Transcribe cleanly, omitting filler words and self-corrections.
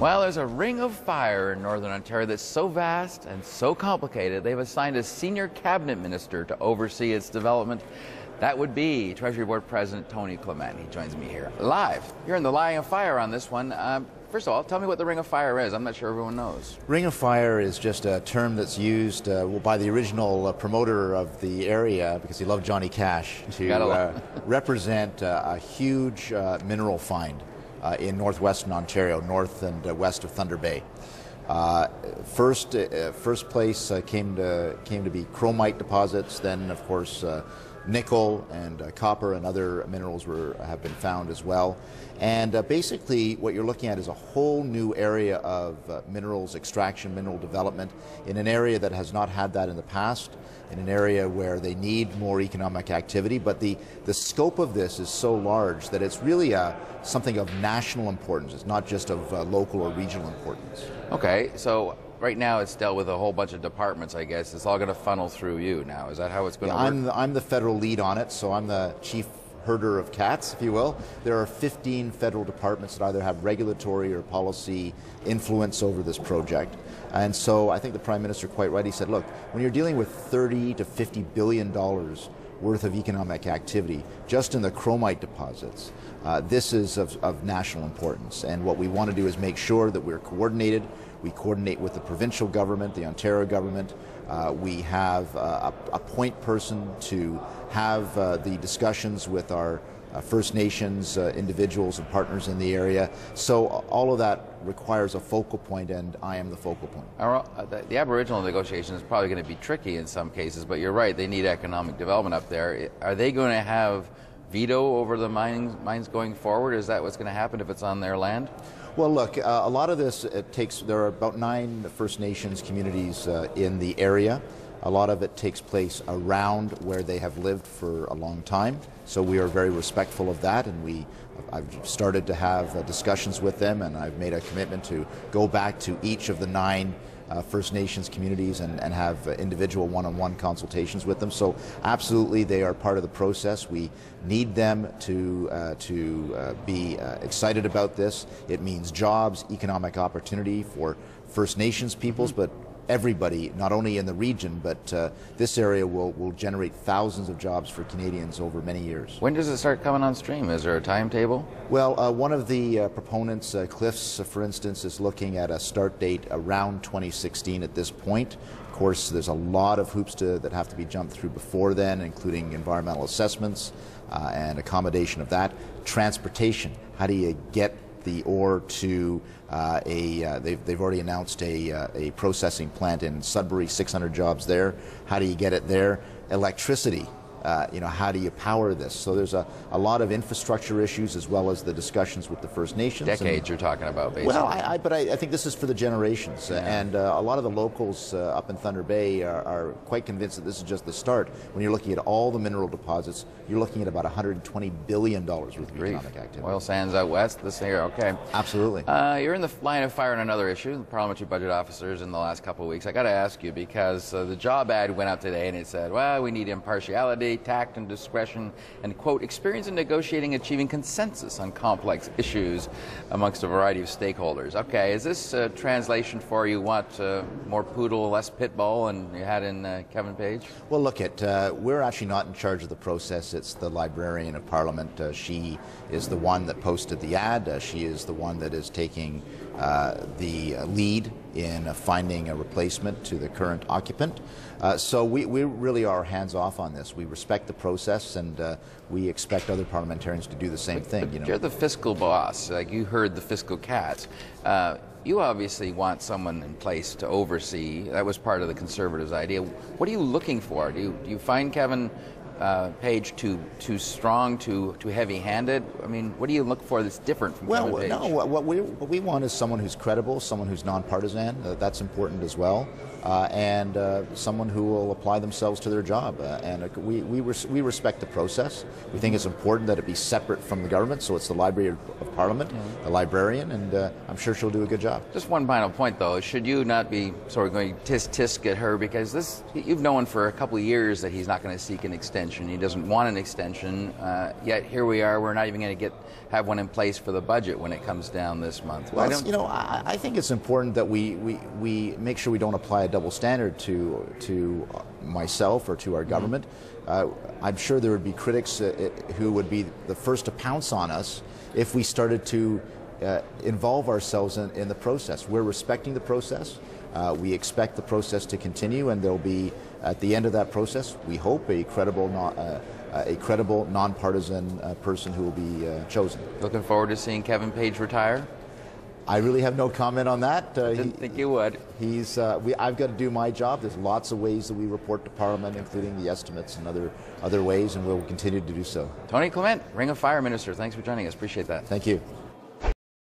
Well, there's a ring of fire in Northern Ontario that's so vast and so complicated, they've assigned a senior cabinet minister to oversee its development. That would be Treasury Board President Tony Clement. He joins me here live. You're in the line of fire on this one. First of all, tell me what the Ring of Fire is. I'm not sure everyone knows. Ring of Fire is just a term that's used by the original promoter of the area, because he loved Johnny Cash, to represent a huge mineral find in northwestern Ontario, north and west of Thunder Bay. First place came to be chromite deposits. Then, of course, nickel and copper and other minerals have been found as well. And basically what you're looking at is a whole new area of minerals extraction, mineral development in an area that has not had that in the past, in an area where they need more economic activity. But the scope of this is so large that it's really something of national importance. It's not just of local or regional importance. Okay, so right now it's dealt with a whole bunch of departments, I guess. It's all going to funnel through you now. Is that how it's going to work? I'm the federal lead on it, so I'm the chief herder of cats, if you will. There are 15 federal departments that either have regulatory or policy influence over this project. And so I think the Prime Minister quite right. He said, look, when you're dealing with $30 to $50 billion worth of economic activity just in the chromite deposits, this is of national importance. And what we want to do is make sure that we're coordinated. We coordinate with the provincial government, the Ontario government. We have a point person to have the discussions with our First Nations individuals and partners in the area. So all of that requires a focal point, and I am the focal point. The Aboriginal negotiation is probably going to be tricky in some cases, but you're right, they need economic development up there. Are they going to have veto over the mines going forward? Is that what's going to happen if it's on their land? Well, look, a lot of this, there are about 9 First Nations communities in the area. A lot of it takes place around where they have lived for a long time. So we are very respectful of that, and I've started to have discussions with them, and I've made a commitment to go back to each of the 9 First Nations communities and have individual one-on-one consultations with them. So absolutely, they are part of the process. We need them to be excited about this. It means jobs, economic opportunity for First Nations peoples, but everybody, not only in the region, but this area will generate thousands of jobs for Canadians over many years. When does it start coming on stream? Is there a timetable? Well, one of the proponents, Cliffs, for instance, is looking at a start date around 2016 at this point. Of course, there's a lot of hoops that have to be jumped through before then, including environmental assessments and accommodation of that. Transportation, how do you get the ore to they've already announced a processing plant in Sudbury, 600 jobs there. How do you get it there? Electricity, how do you power this? So there's a lot of infrastructure issues, as well as the discussions with the First Nations. Decades you're talking about, basically. Well, but I think this is for the generations. Yeah. And a lot of the locals up in Thunder Bay are quite convinced that this is just the start. When you're looking at all the mineral deposits, you're looking at about $120 billion worth of economic activity. Oil sands out west, this year, okay. Absolutely. You're in the line of fire on another issue, the parliamentary budget officers in the last couple of weeks. I got to ask you, because the job ad went out today and it said, well, we need impartiality, tact and discretion, and, quote, experience in negotiating, achieving consensus on complex issues amongst a variety of stakeholders. Okay, is this a translation for you want more poodle, less pit bull, and you had in Kevin Page? Well, look, we're actually not in charge of the process. It's the Librarian of Parliament. She is the one that posted the ad. She is the one that is taking the lead in finding a replacement to the current occupant. So we really are hands off on this. We respect the process, and we expect other parliamentarians to do the same thing. But you're the fiscal boss, like you heard the fiscal cats. You obviously want someone in place to oversee. That was part of the Conservatives' idea. What are you looking for? Do you find Kevin Page too strong, too heavy-handed? I mean, what do you look for that's different from Kevin Page? No, what we want is someone who's credible, someone who's nonpartisan. That's important as well. and someone who will apply themselves to their job. We respect the process. We think it's important that it be separate from the government, so it's the Library of Parliament, the librarian, and I'm sure she'll do a good job. Just one final point, though. Should you not be sort of going tisk at her, because you've known for a couple of years that he's not going to seek an extension. He doesn't want an extension, yet here we are. We're not even going to have one in place for the budget when it comes down this month. Well, I think it's important that we make sure we don't apply a double standard to myself or to our government. I'm sure there would be critics who would be the first to pounce on us if we started to involve ourselves in the process. We're respecting the process. We expect the process to continue, and there'll be, at the end of that process, we hope, a credible, nonpartisan person who will be chosen. Looking forward to seeing Kevin Page retire? I really have no comment on that. Didn't think you would. I've got to do my job. There's lots of ways that we report to Parliament, including the estimates and other ways, and we'll continue to do so. Tony Clement, Ring of Fire Minister, thanks for joining us. Appreciate that. Thank you.